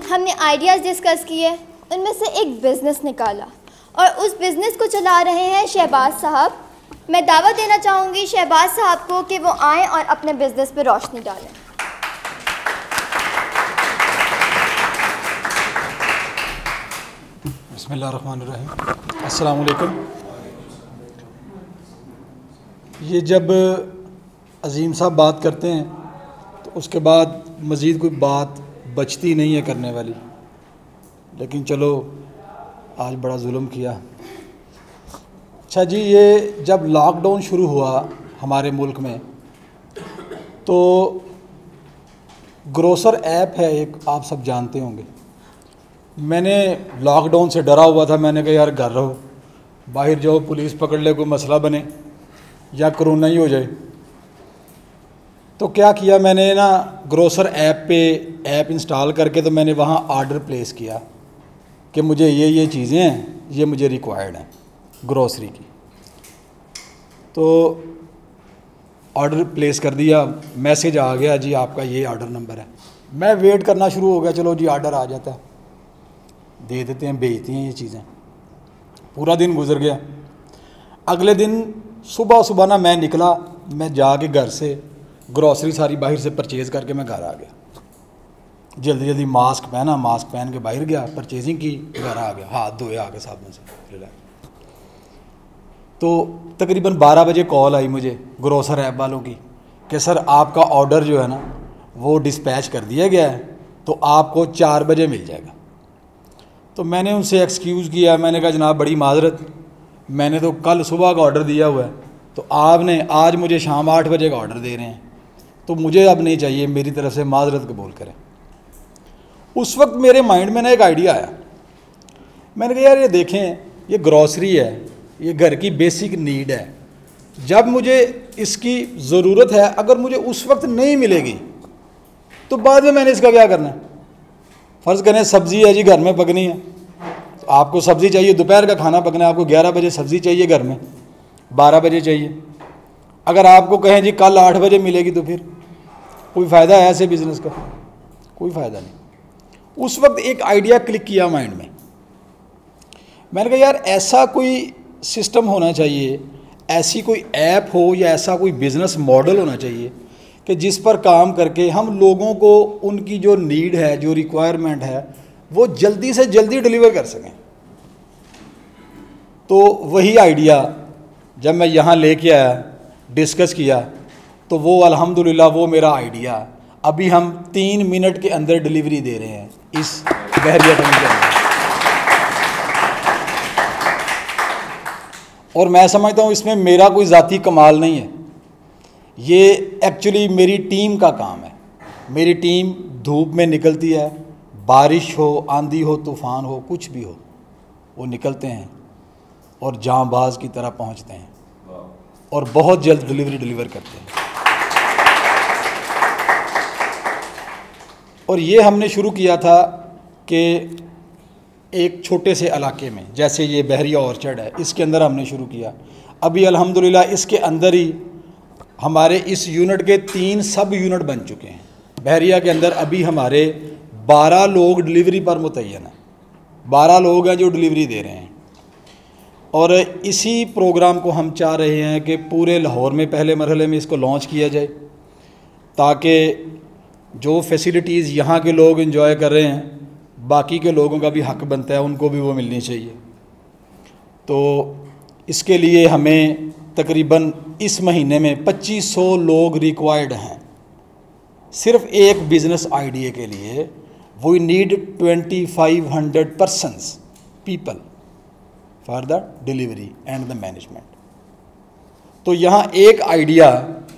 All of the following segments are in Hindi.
हमने आइडियाज़ डिस्कस किए, उनमें से एक बिज़नेस निकाला और उस बिज़नेस को चला रहे हैं शहबाज साहब। मैं दावत देना चाहूँगी शहबाज साहब को कि वो आएँ और अपने बिज़नेस पे रोशनी डालें। बिस्मिल्लाहिर्रहमानिर्रहीम। अस्सलाम वालेकुम। ये जब अज़ीम साहब बात करते हैं तो उसके बाद मज़ीद कोई बात बचती नहीं है करने वाली, लेकिन चलो आज बड़ा जुल्म किया। अच्छा जी, ये जब लॉकडाउन शुरू हुआ हमारे मुल्क में तो ग्रोसर ऐप है एक, आप सब जानते होंगे। मैंने लॉकडाउन से डरा हुआ था, मैंने कहा यार घर रहो, बाहर जाओ पुलिस पकड़ ले, कोई मसला बने या कोरोना ही हो जाए। तो क्या किया मैंने ना, ग्रोसर ऐप पे ऐप इंस्टॉल करके तो मैंने वहाँ आर्डर प्लेस किया कि मुझे ये चीज़ें हैं, ये मुझे रिक्वायर्ड हैं ग्रोसरी की। तो ऑर्डर प्लेस कर दिया, मैसेज आ गया जी आपका ये ऑर्डर नंबर है। मैं वेट करना शुरू हो गया, चलो जी ऑर्डर आ जाता है, दे देते हैं, भेजती हैं ये चीज़ें। पूरा दिन गुजर गया। अगले दिन सुबह ना मैं निकला, मैं जाके घर से ग्रॉसरी सारी बाहर से परचेज़ करके मैं घर आ गया। जल्दी मास्क पहना, मास्क पहन के बाहर गया, परचेजिंग की, घर आ गया, हाथ धोए आके साबुन से। तो तकरीबन 12 बजे कॉल आई मुझे ग्रोसर ऐप वालों की कि सर आपका ऑर्डर जो है ना वो डिस्पैच कर दिया गया है, तो आपको 4 बजे मिल जाएगा। तो मैंने उनसे एक्सक्यूज़ किया, मैंने कहा जनाब बड़ी माजरत, मैंने तो कल सुबह का ऑर्डर दिया हुआ है, तो आपने आज मुझे शाम 8 बजे का ऑर्डर दे रहे हैं, तो मुझे अब नहीं चाहिए, मेरी तरफ से माजरत कबूल करें। उस वक्त मेरे माइंड में ना एक आइडिया आया। मैंने कहा यार ये देखें, ये ग्रॉसरी है, ये घर की बेसिक नीड है, जब मुझे इसकी ज़रूरत है अगर मुझे उस वक्त नहीं मिलेगी तो बाद में मैंने इसका क्या करना है। फ़र्ज़ करें सब्ज़ी है जी घर में पकनी है, तो आपको सब्ज़ी चाहिए, दोपहर का खाना पकना है, आपको 11 बजे सब्ज़ी चाहिए, घर में 12 बजे चाहिए। अगर आपको कहें जी कल 8 बजे मिलेगी तो फिर कोई फ़ायदा है ऐसे बिज़नेस का? कोई फ़ायदा नहीं। उस वक्त एक आइडिया क्लिक किया माइंड में। मैंने कहा यार ऐसा कोई सिस्टम होना चाहिए, ऐसी कोई ऐप हो या ऐसा कोई बिज़नेस मॉडल होना चाहिए कि जिस पर काम करके हम लोगों को उनकी जो नीड है, जो रिक्वायरमेंट है, वो जल्दी से जल्दी डिलीवर कर सकें। तो वही आइडिया जब मैं यहाँ लेके आया, डिस्कस किया, तो वो अल्हम्दुलिल्लाह वो मेरा आइडिया अभी हम 3 मिनट के अंदर डिलीवरी दे रहे हैं इस बहरिया टाउन के अंदर। और मैं समझता हूँ इसमें मेरा कोई ज़ाती कमाल नहीं है, ये एक्चुअली मेरी टीम का काम है। मेरी टीम धूप में निकलती है, बारिश हो, आंधी हो, तूफ़ान हो, कुछ भी हो, वो निकलते हैं और जांबाज की तरह पहुँचते हैं और बहुत जल्द डिलीवर करते हैं। और ये हमने शुरू किया था कि एक छोटे से इलाके में, जैसे ये बहरिया ऑर्चर्ड है, इसके अंदर हमने शुरू किया। अभी अल्हम्दुलिल्लाह इसके अंदर ही हमारे इस यूनिट के 3 सब यूनिट बन चुके हैं। बहरिया के अंदर अभी हमारे 12 लोग डिलीवरी पर मुतय्यन हैं, 12 लोग हैं जो डिलीवरी दे रहे हैं। और इसी प्रोग्राम को हम चाह रहे हैं कि पूरे लाहौर में पहले मरहले में इसको लॉन्च किया जाए, ताकि जो फैसिलिटीज़ यहाँ के लोग एंजॉय कर रहे हैं, बाकी के लोगों का भी हक बनता है, उनको भी वो मिलनी चाहिए। तो इसके लिए हमें तकरीबन इस महीने में 2500 लोग रिक्वायर्ड हैं सिर्फ एक बिज़नेस आइडिया के लिए। We need 2500 persons people for the delivery and the management. तो यहाँ एक आइडिया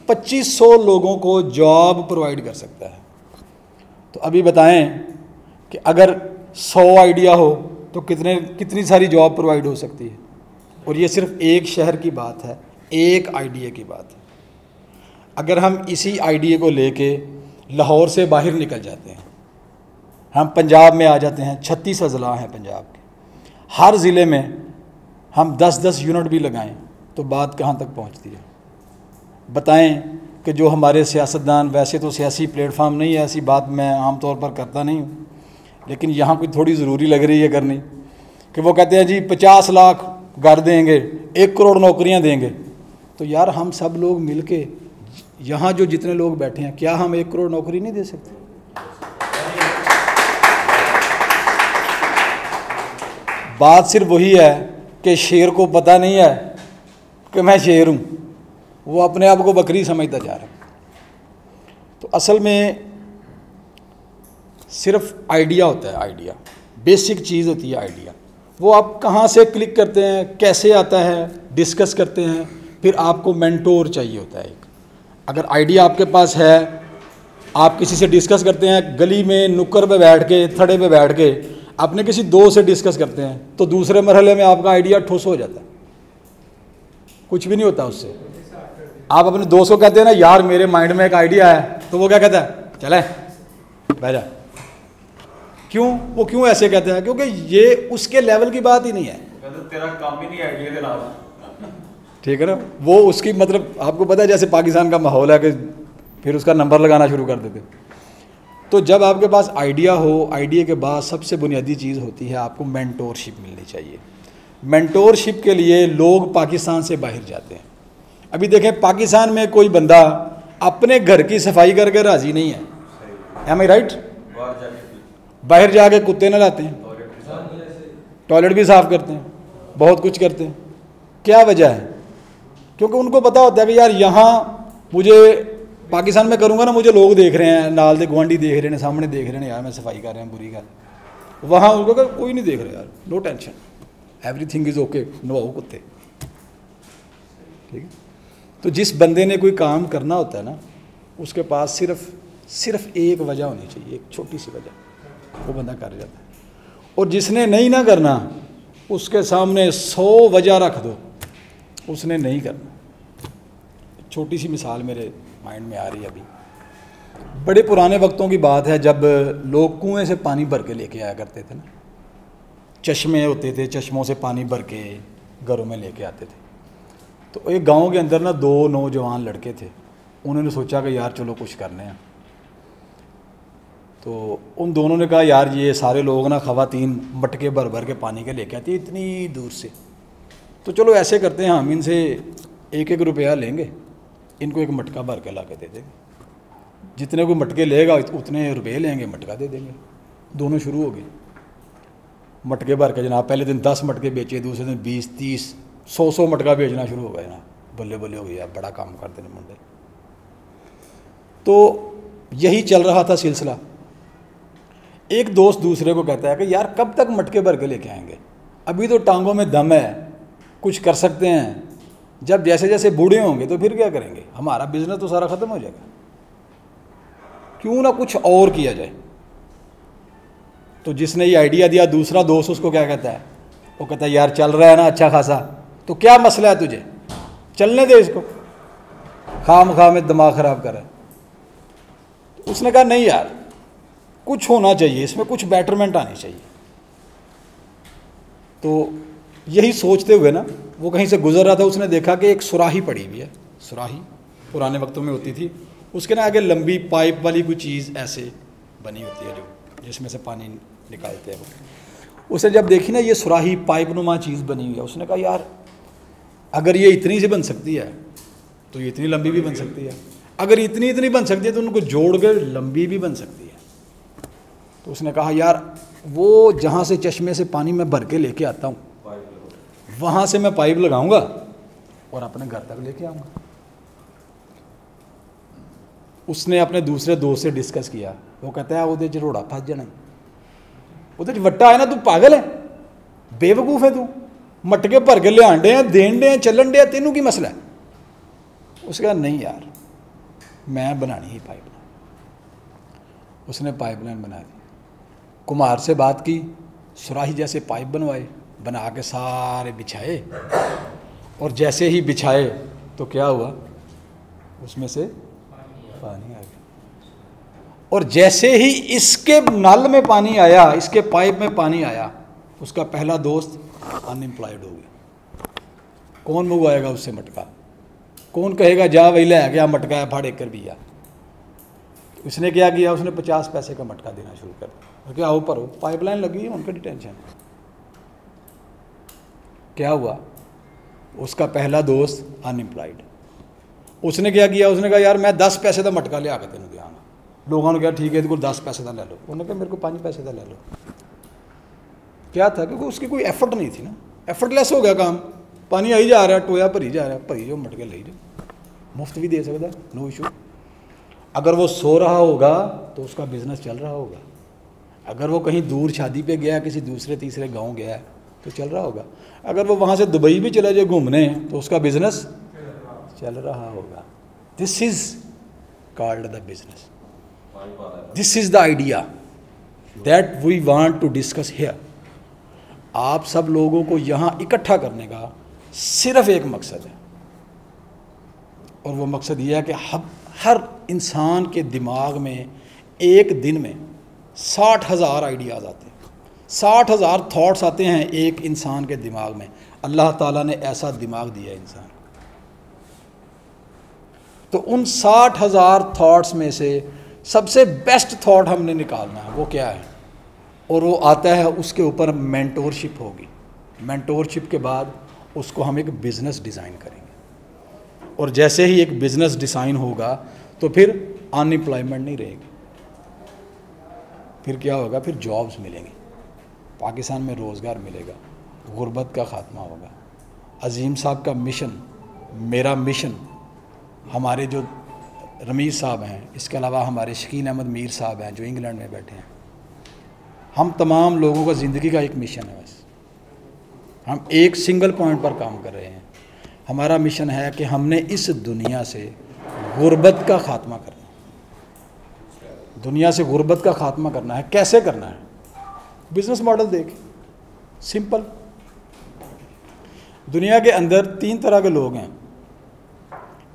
2500 लोगों को जॉब प्रोवाइड कर सकता है। तो अभी बताएं कि अगर 100 आइडिया हो तो कितनी सारी जॉब प्रोवाइड हो सकती है। और ये सिर्फ एक शहर की बात है, एक आइडिया की बात है। अगर हम इसी आइडिया को लेके लाहौर से बाहर निकल जाते हैं, हम पंजाब में आ जाते हैं, 36 अज़ला हैं पंजाब के, हर ज़िले में हम 10-10 यूनिट भी लगाएं तो बात कहाँ तक पहुँचती है। बताएं कि जो हमारे सियासतदान, वैसे तो सियासी प्लेटफार्म नहीं है, ऐसी बात मैं आम तौर पर करता नहीं हूँ, लेकिन यहाँ कोई थोड़ी ज़रूरी लग रही है करनी कि वो कहते हैं जी 50 लाख घर देंगे, 1 करोड़ नौकरियाँ देंगे। तो यार हम सब लोग मिलके यहाँ जो जितने लोग बैठे हैं, क्या हम 1 करोड़ नौकरी नहीं दे सकते? बात सिर्फ वही है कि शेर को पता नहीं है कि मैं शेर हूँ, वो अपने आप को बकरी समझता जा रहा है। तो असल में सिर्फ आइडिया होता है, आइडिया बेसिक चीज़ होती है आइडिया। वो आप कहाँ से क्लिक करते हैं, कैसे आता है, डिस्कस करते हैं, फिर आपको मेंटोर चाहिए होता है एक। अगर आइडिया आपके पास है, आप किसी से डिस्कस करते हैं, गली में नुक्कड़ पे बैठ के, थड़े पे बैठ के अपने किसी दोस्त से डिस्कस करते हैं, तो दूसरे मरहले में आपका आइडिया ठुस हो जाता है, कुछ भी नहीं होता उससे। आप अपने दोस्त को कहते हैं ना, यार मेरे माइंड में एक आइडिया है, तो वो क्या कहता है, चले बह जा। क्यों? वो क्यों ऐसे कहते हैं? क्योंकि ये उसके लेवल की बात ही नहीं है। तेरा काम ही नहीं आइडिया के अलावा, ठीक है ना। वो उसकी मतलब आपको पता है जैसे पाकिस्तान का माहौल है कि फिर उसका नंबर लगाना शुरू कर देते। तो जब आपके पास आइडिया हो, आइडिया के बाद सबसे बुनियादी चीज़ होती है आपको मेंटोरशिप मिलनी चाहिए। मेंटोरशिप के लिए लोग पाकिस्तान से बाहर जाते हैं। अभी देखें, पाकिस्तान में कोई बंदा अपने घर की सफाई करके राज़ी नहीं है, एम आई राइट? बाहर जाके कुत्ते नहलाते हैं, टॉयलेट भी साफ़ करते हैं, बहुत कुछ करते हैं। क्या वजह है? क्योंकि उनको पता होता है कि यार यहाँ मुझे पाकिस्तान में करूँगा ना, मुझे लोग देख रहे हैं, नाल दे गुआंढी देख रहे हैं, सामने देख रहे हैं, यार मैं सफाई कर रहे हैं, बुरी गल। वहाँ उनको कर कोई नहीं देख रहा, यार no tension, everything is okay, नवाओ कुत्ते। ठीक है। तो जिस बंदे ने कोई काम करना होता है ना, उसके पास सिर्फ एक वजह होनी चाहिए, एक छोटी सी वजह, वो बंदा कर जाता है। और जिसने नहीं ना करना, उसके सामने 100 वजह रख दो, उसने नहीं करना। छोटी सी मिसाल मेरे माइंड में आ रही है अभी। बड़े पुराने वक्तों की बात है, जब लोग कुएं से पानी भर के लेके आया करते थे ना, चश्मे होते थे, चश्मों से पानी भर के घरों में लेके आते थे। तो एक गांव के अंदर ना 2 नौजवान लड़के थे, उन्होंने सोचा कि यार चलो कुछ करने हैं। तो उन दोनों ने कहा यार ये सारे लोग ना ख़वातीन मटके भर भर के पानी के लेके आती है इतनी दूर से, तो चलो ऐसे करते हैं, हम इनसे 1-1 रुपया लेंगे, इनको एक मटका भर के ला के दे देंगे, जितने कोई मटके लेगा उतने रुपये लेंगे, मटका दे देंगे। दोनों शुरू हो गए मटके भर के। जनाब पहले दिन 10 मटके बेचे, दूसरे दिन 20, 30, 100 मटका बेचना शुरू हो गया ना। बल्ले बल्ले हो गया, बड़ा काम करते हैं मुंडे। तो यही चल रहा था सिलसिला। एक दोस्त दूसरे को कहता है कि यार कब तक मटके भर के लेके आएंगे, अभी तो टांगों में दम है, कुछ कर सकते हैं, जब जैसे जैसे बूढ़े होंगे तो फिर क्या करेंगे, हमारा बिजनेस तो सारा ख़त्म हो जाएगा, क्यों ना कुछ और किया जाए। तो जिसने ये आइडिया दिया, दूसरा दोस्त उसको क्या कहता है, वो कहता है यार चल रहा है ना अच्छा खासा, तो क्या मसला है तुझे, चलने दे इसको, खाम में दिमाग ख़राब कर रहा है। तो उसने कहा नहीं यार, कुछ होना चाहिए इसमें, कुछ बेटरमेंट आनी चाहिए। तो यही सोचते हुए ना वो कहीं से गुजर रहा था, उसने देखा कि एक सुराही पड़ी हुई है। सुराही पुराने वक्तों में होती थी, उसके ना आगे लंबी पाइप वाली कोई चीज़ ऐसे बनी होती है जो जिसमें से पानी निकालते हैं। उसने जब देखी ना ये सुराही पाइप नुमा चीज़ बनी हुई है, उसने कहा यार अगर ये इतनी सी बन सकती है तो ये इतनी लंबी भी बन सकती है, अगर इतनी बन सकती है तो उनको जोड़ कर लंबी भी बन सकती है। तो उसने कहा यार वो जहाँ से चश्मे से पानी मैं भर के लेके आता हूँ, वहाँ से मैं पाइप लगाऊंगा और अपने घर तक लेके आऊँगा। उसने अपने दूसरे दोस्त से डिस्कस किया, वो कहता है वो रोड़ा फस जाना, वो वट्टा है ना, तू पागल है, बेवकूफ़ है तू, मटके भर के लियान डे हैं, देन डे हैं, चलन डे, तेनू की मसला है। उसने कहा नहीं यार मैं बनानी ही पाइपलाइन। उसने पाइपलाइन बना दी, कुम्हार से बात की, सुराही जैसे पाइप बनवाए, बना के सारे बिछाए, और जैसे ही बिछाए तो क्या हुआ, उसमें से पानी आ गया। और जैसे ही इसके नल में पानी आया, इसके पाइप में पानी आया, उसका पहला दोस्त अनएम्प्लॉयड हो गया। कौन मंगवाएगा उससे मटका, कौन कहेगा जा वही ले गया मटका है फाड़ 1 कर भैया। उसने क्या किया, उसने 50 पैसे का मटका देना शुरू कर दिया। क्या आओ पर हो, पाइपलाइन लगी है, उनका डिटेंशन। क्या हुआ, उसका पहला दोस्त अनएम्प्लॉयड, उसने क्या किया, उसने कहा यार मैं 10 पैसे का मटका लिया के तेन देंगा। लोगों ने कहा ठीक है, 10 पैसे का ले लो। उन्होंने कहा मेरे को 5 पैसे का ले लो। क्या था, क्योंकि उसकी कोई एफर्ट नहीं थी ना, एफर्टलेस हो गया काम। पानी आई जा रहा है, टोया भरी जा रहा है, भरी जो मटके ले जाओ, मुफ्त भी दे सकता, नो इशू। अगर वो सो रहा होगा तो उसका बिजनेस चल रहा होगा। अगर वो कहीं दूर शादी पे गया, किसी दूसरे तीसरे गांव गया तो चल रहा होगा। अगर वो वहाँ से दुबई भी चला जाए घूमने तो उसका बिजनेस चल रहा होगा। This is called the business, this is the idea that we want to discuss here. आप सब लोगों को यहाँ इकट्ठा करने का सिर्फ एक मकसद है, और वो मकसद ये है कि हर इंसान के दिमाग में एक दिन में 60,000 आइडियाज़ आते हैं, 60,000 थॉट्स आते हैं एक इंसान के दिमाग में। अल्लाह ताला ने ऐसा दिमाग दिया इंसान को। तो उन 60,000 थॉट्स में से सबसे बेस्ट थॉट हमने निकालना है, वो क्या है, और वो आता है, उसके ऊपर मेंटोरशिप होगी। मेंटोरशिप के बाद उसको हम एक बिज़नेस डिज़ाइन करेंगे, और जैसे ही एक बिज़नेस डिज़ाइन होगा तो फिर अनएम्प्लॉयमेंट नहीं रहेगी। फिर क्या होगा, फिर जॉब्स मिलेंगी, पाकिस्तान में रोज़गार मिलेगा, गुर्बत का ख़ात्मा होगा। अजीम साहब का मिशन, मेरा मिशन, हमारे जो रमीज़ साहब हैं, इसके अलावा हमारे शकीन अहमद मीर साहब हैं जो इंग्लैंड में बैठे हैं, हम तमाम लोगों का ज़िंदगी का एक मिशन है। बस हम एक सिंगल पॉइंट पर काम कर रहे हैं। हमारा मिशन है कि हमने इस दुनिया से गुर्बत का ख़ात्मा करना है। दुनिया से गुर्बत का ख़ात्मा करना है। कैसे करना है, बिज़नेस मॉडल देख, सिंपल। दुनिया के अंदर 3 तरह के लोग हैं।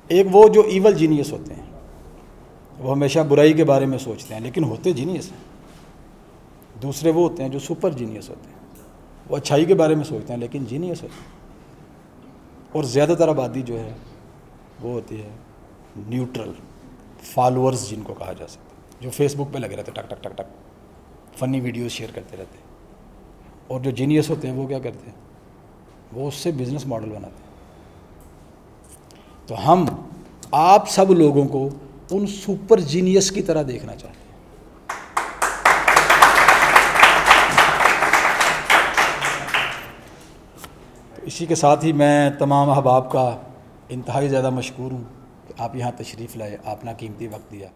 एक वो जो ईवल जीनियस होते हैं, वो हमेशा बुराई के बारे में सोचते हैं लेकिन होते जीनियस हैं। दूसरे वो होते हैं जो सुपर जीनियस होते हैं, वो अच्छाई के बारे में सोचते हैं लेकिन जीनियस होते हैं। और ज़्यादातर आबादी जो है वो होती है न्यूट्रल फॉलोअर्स, जिनको कहा जा सकता है, जो फेसबुक पे लगे रहते टक टक टक टक फ़नी वीडियोस शेयर करते रहते हैं। और जो जीनियस होते हैं वो क्या करते हैं, वो उससे बिज़नेस मॉडल बनाते हैं। तो हम आप सब लोगों को उन सुपर जीनियस की तरह देखना चाहते हैं। तो इसी के साथ ही मैं तमाम अहबाब का इंतहाई ज़्यादा मशकूर हूँ कि आप यहाँ तशरीफ़ लाए, आपने कीमती वक्त दिया।